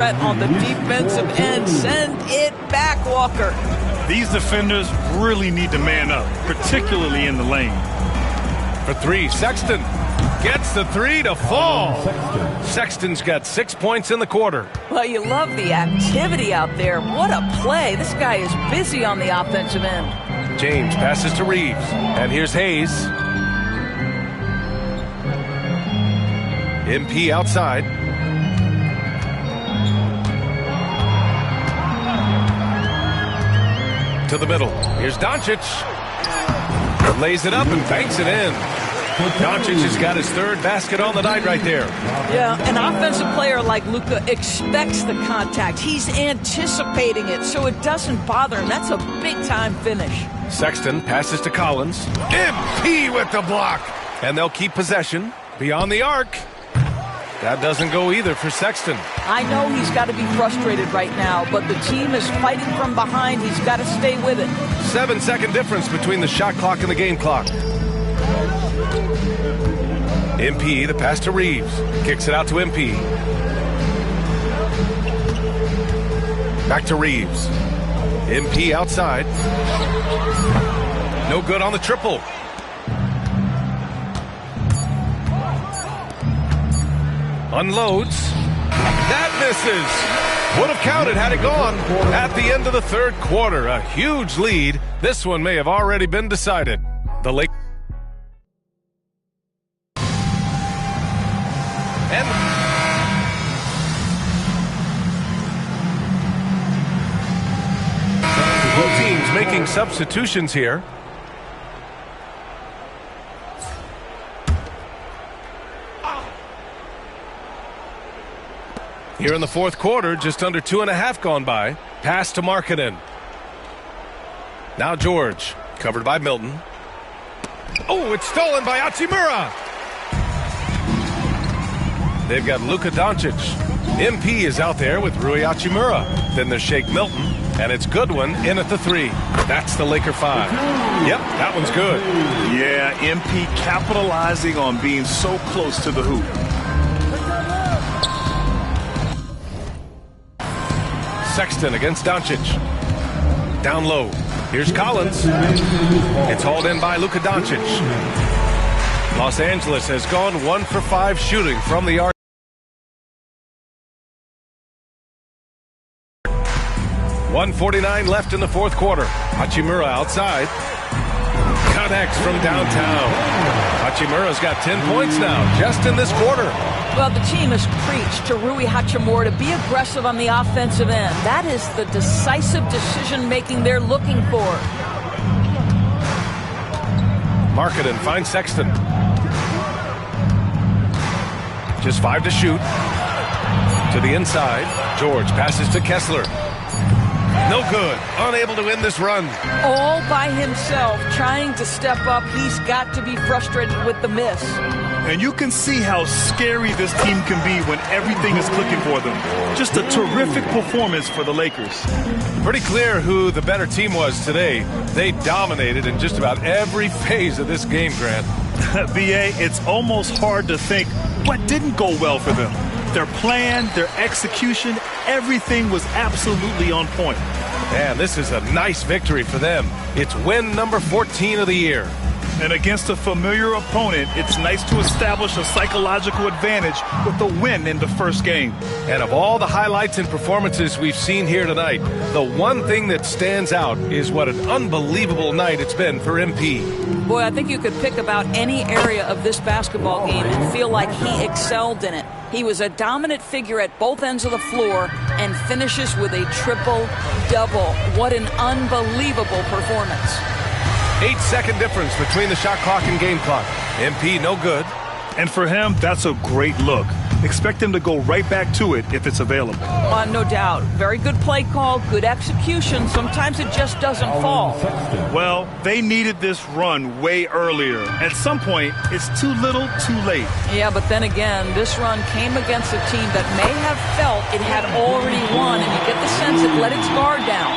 On the defensive end, send it back, Walker. These defenders really need to man up, particularly in the lane. For three, Sexton gets the three to fall. Sexton's got 6 points in the quarter. Well, you love the activity out there. What a play. This guy is busy on the offensive end. James passes to Reeves, and here's Hayes. MP outside. To the middle. Here's Doncic. Lays it up and banks it in. Doncic has got his third basket on the night right there. Yeah, an offensive player like Luka expects the contact. He's anticipating it, so it doesn't bother him. That's a big-time finish. Sexton passes to Collins. MP with the block. And they'll keep possession beyond the arc. That doesn't go either for Sexton. I know he's got to be frustrated right now, but the team is fighting from behind. He's got to stay with it. 7-second difference between the shot clock and the game clock. MP, the pass to Reeves. Kicks it out to MP. Back to Reeves. MP outside. No good on the triple. Unloads. That misses. Would have counted had it gone at the end of the third quarter. A huge lead. This one may have already been decided. The Lakers. And both teams making substitutions here. Here in the fourth quarter, just under 2.5 gone by. Pass to Markkanen. Now George, covered by Milton. Oh, it's stolen by Hachimura. They've got Luka Doncic. MP is out there with Rui Hachimura. Then there's Shake Milton, and it's Goodwin in at the three. That's the Laker 5. Yep, that one's good. Yeah, MP capitalizing on being so close to the hoop. Sexton against Doncic. Down low. Here's Collins. It's hauled in by Luka Doncic. Los Angeles has gone 1 for 5 shooting from the arc. 1:49 left in the fourth quarter. Hachimura outside. Connects from downtown. Hachimura's got 10 points now, just in this quarter. Well, the team has preached to Rui Hachimura to be aggressive on the offensive end. That is the decisive decision-making they're looking for. Markkanen finds Sexton. Just 5 to shoot. To the inside. George passes to Kessler. No good. Unable to win this run. All by himself, trying to step up. He's got to be frustrated with the miss. And you can see how scary this team can be when everything is clicking for them. Just a terrific performance for the Lakers. Pretty clear who the better team was today. They dominated in just about every phase of this game, Grant. B.A., it's almost hard to think what didn't go well for them. Their plan, their execution, everything was absolutely on point. Man, this is a nice victory for them. It's win number 14 of the year. And against a familiar opponent, it's nice to establish a psychological advantage with a win in the first game. And of all the highlights and performances we've seen here tonight, the one thing that stands out is what an unbelievable night it's been for MP. Boy, I think you could pick about any area of this basketball game and feel like he excelled in it. He was a dominant figure at both ends of the floor and finishes with a triple-double. What an unbelievable performance. 8-second difference between the shot clock and game clock. MP no good. And for him, that's a great look. Expect him to go right back to it if it's available. No doubt. Very good play call, good execution. Sometimes it just doesn't fall. Well, they needed this run way earlier. At some point, it's too little, too late. Yeah, but then again, this run came against a team that may have felt it had already won, and you get the sense it let its guard down.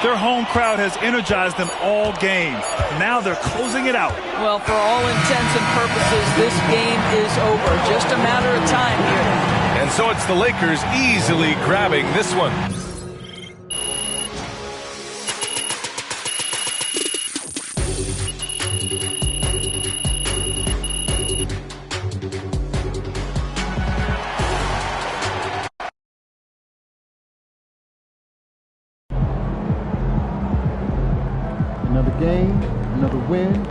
Their home crowd has energized them all game. Now they're closing it out. Well, for all intents and purposes, this game is over. Just a matter of time here. And so it's the Lakers easily grabbing this one. Another game, another win.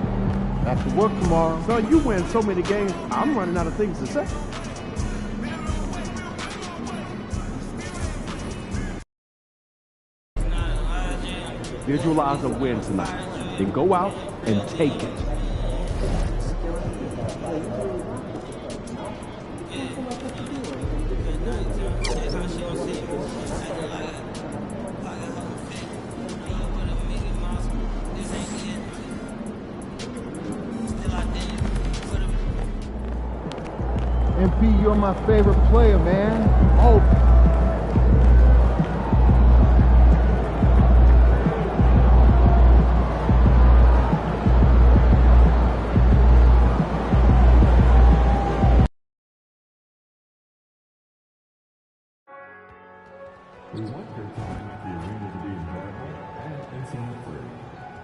Back to work tomorrow. Son, you win so many games, I'm running out of things to say. Visualize a win tonight. Then go out and take it. MP, you're my favorite player, man. Oh. We want your time at the arena to be enjoyable and incident-free.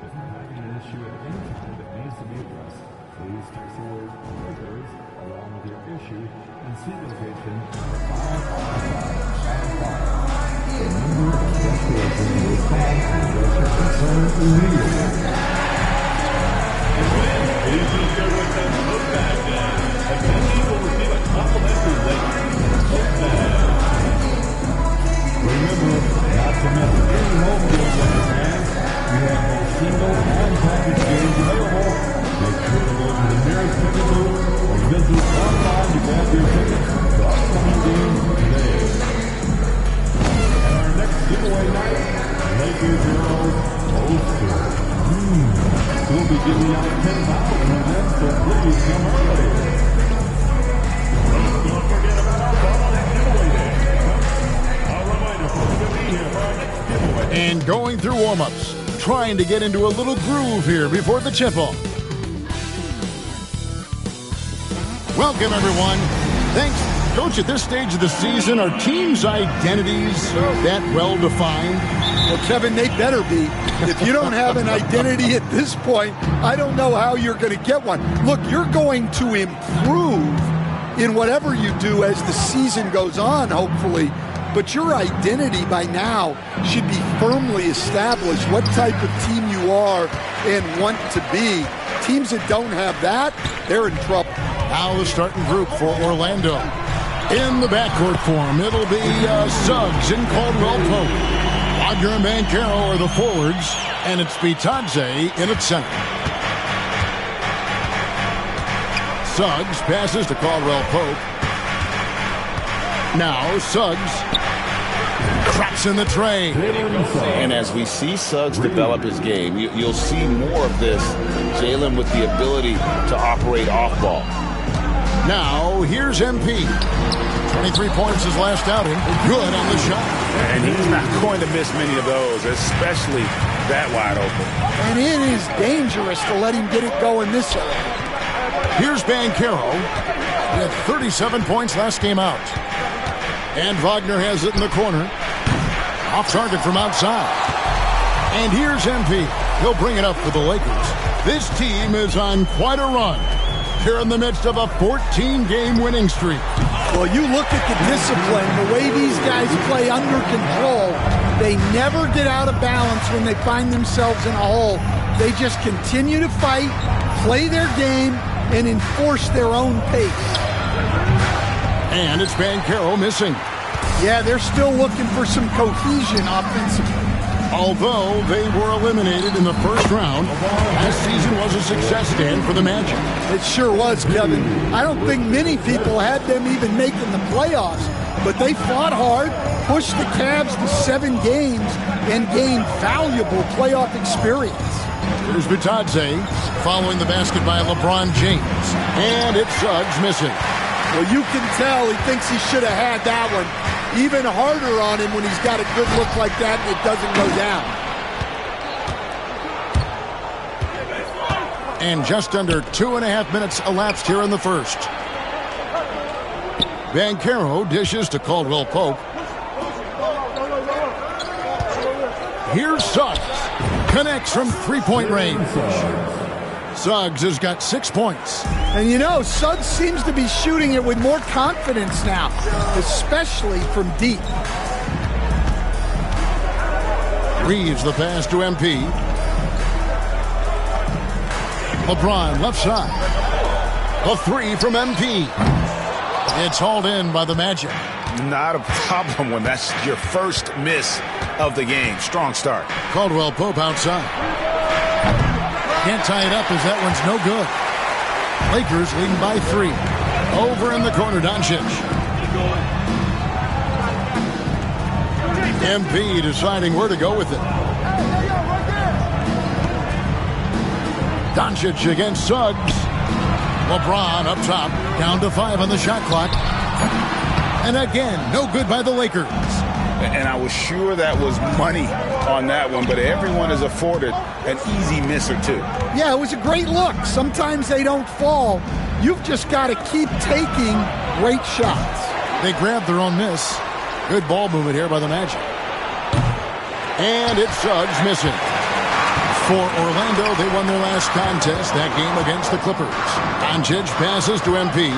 If you're having an issue at any time that needs to be addressed, please text the word "Lakers" along with your issue and seat location 55555. A member of the station will call and address your concern immediately. It is the Sheraton Boat Bag Day. Attendees will receive a complimentary Lakers boat bag. Remember not to miss any home games on your fans. We have both single and package games available. Make sure to go to the nearest ticket booth or visit online to grab your tickets to upcoming games today. And our next giveaway night, Lakers Girls Poster. We'll be giving out 10,000 of them, so please come early. Don't forget about our bottleneck giveaway day. A reminder, folks, to be here for our next giveaway. And going through warm-ups, trying to get into a little groove here before the tip-off. Welcome, everyone. Thanks. Coach, at this stage of the season, are teams' identities that well-defined? Well, Kevin, they better be. If you don't have an identity at this point, I don't know how you're going to get one. Look, you're going to improve in whatever you do as the season goes on, hopefully. But your identity by now should be firmly established, what type of team you are and want to be. Teams that don't have that, they're in trouble. Now the starting group for Orlando. In the backcourt form, it'll be Suggs and Caldwell Pope. Wagner and Banchero are the forwards, and it's Bitadze in at center. Suggs passes to Caldwell Pope. Now Suggs cracks in the tray. And as we see Suggs develop his game, you'll see more of this. Jalen with the ability to operate off ball. Now here's MP. 23 points his last outing. Good on the shot. And he's not going to miss many of those, especially that wide open. And it is dangerous to let him get it going this way. Here's Banchero. He had 37 points last game out. And Wagner has it in the corner. Off target from outside. And here's MP. He'll bring it up for the Lakers. This team is on quite a run. They're in the midst of a 14-game winning streak. Well, you look at the discipline, the way these guys play under control. They never get out of balance when they find themselves in a hole. They just continue to fight, play their game, and enforce their own pace. And it's Banchero missing. Yeah, they're still looking for some cohesion offensively. Although they were eliminated in the first round, last season was a success stand for the Magic. It sure was, Kevin. I don't think many people had them even making the playoffs, but they fought hard, pushed the Cavs to 7 games, and gained valuable playoff experience. Here's Bitadze following the basket by LeBron James. And it's Suggs missing. Well, you can tell he thinks he should have had that one. Even harder on him when he's got a good look like that and it doesn't go down. And just under 2.5 minutes elapsed here in the first. Banchero dishes to Caldwell Pope. Here's Suggs. Connects from three-point range. Suggs has got 6 points. And you know, Suggs seems to be shooting it with more confidence now, especially from deep. Reeves the pass to MP. LeBron left side. A three from MP. It's hauled in by the Magic. Not a problem when that's your first miss of the game. Strong start. Caldwell Pope outside. Can't tie it up as that one's no good. Lakers leading by 3. Over in the corner, Doncic. MP deciding where to go with it. Doncic against Suggs. LeBron up top, down to 5 on the shot clock. And again, no good by the Lakers. And I was sure that was money on that one, but everyone is afforded an easy miss or two. Yeah, it was a great look. Sometimes they don't fall. You've just got to keep taking great shots. They grabbed their own miss. Good ball movement here by the Magic. And it's Suggs missing. For Orlando, they won their last contest, that game against the Clippers. Doncic passes to MP.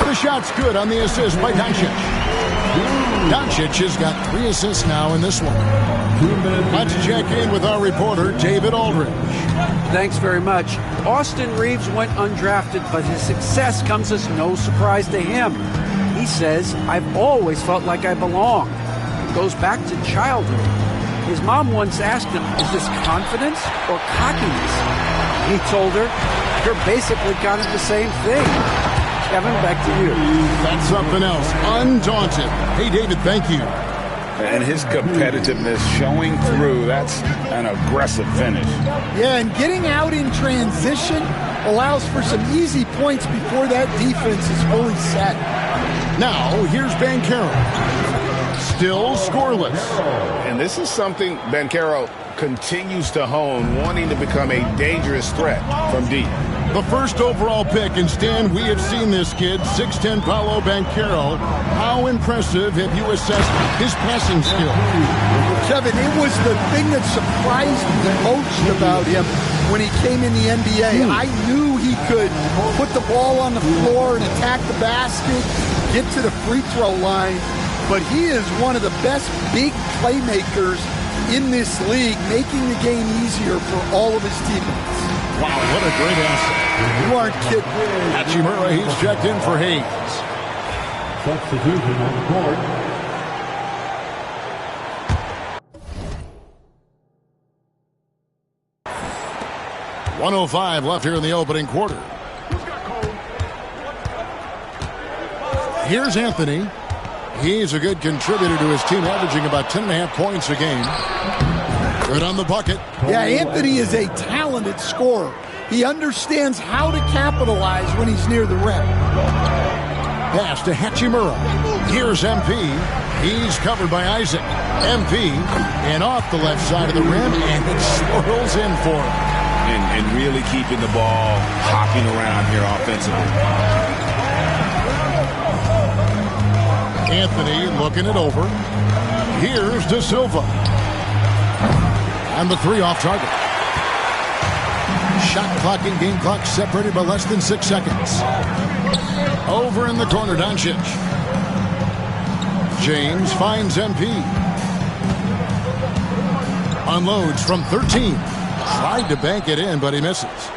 The shot's good on the assist by Doncic. Doncic has got 3 assists now in this one. Let's check in with our reporter, David Aldridge. Thanks very much. Austin Reeves went undrafted, but his success comes as no surprise to him. He says, "I've always felt like I belong." It goes back to childhood. His mom once asked him, "Is this confidence or cockiness?" He told her, "You're basically kind of the same thing." Kevin, back to you. That's something else. Undaunted. Hey, David, thank you. And his competitiveness showing through. That's an aggressive finish. Yeah, and getting out in transition allows for some easy points before that defense is fully set. Now, here's Banchero. Still scoreless. And this is something Banchero continues to hone, wanting to become a dangerous threat from deep. The first overall pick, and Stan, we have seen this kid, 6'10" Paolo Banchero. How impressive have you assessed his passing skill? Kevin, it was the thing that surprised me most about him when he came in the NBA. I knew he could put the ball on the floor and attack the basket, get to the free throw line, but he is one of the best big playmakers in this league, making the game easier for all of his teammates. Wow, what a great asset. You aren't kidding. Hachimura, he's checked in for Hayes. Substitution on the court. .105 left here in the opening quarter. Here's Anthony. He's a good contributor to his team, averaging about 10.5 points a game. Good on the bucket. Yeah, Anthony is a talented scorer. He understands how to capitalize when he's near the rim. Pass to Hachimura. Here's MP. He's covered by Isaac. MP, and off the left side of the rim, and it swirls in for him. And really keeping the ball hopping around here offensively. Anthony looking it over. Here's De Silva. And the 3 off target. Shot clock and game clock separated by less than 6 seconds. Over in the corner, Doncic. James finds MP. Unloads from 13. Tried to bank it in, but he misses.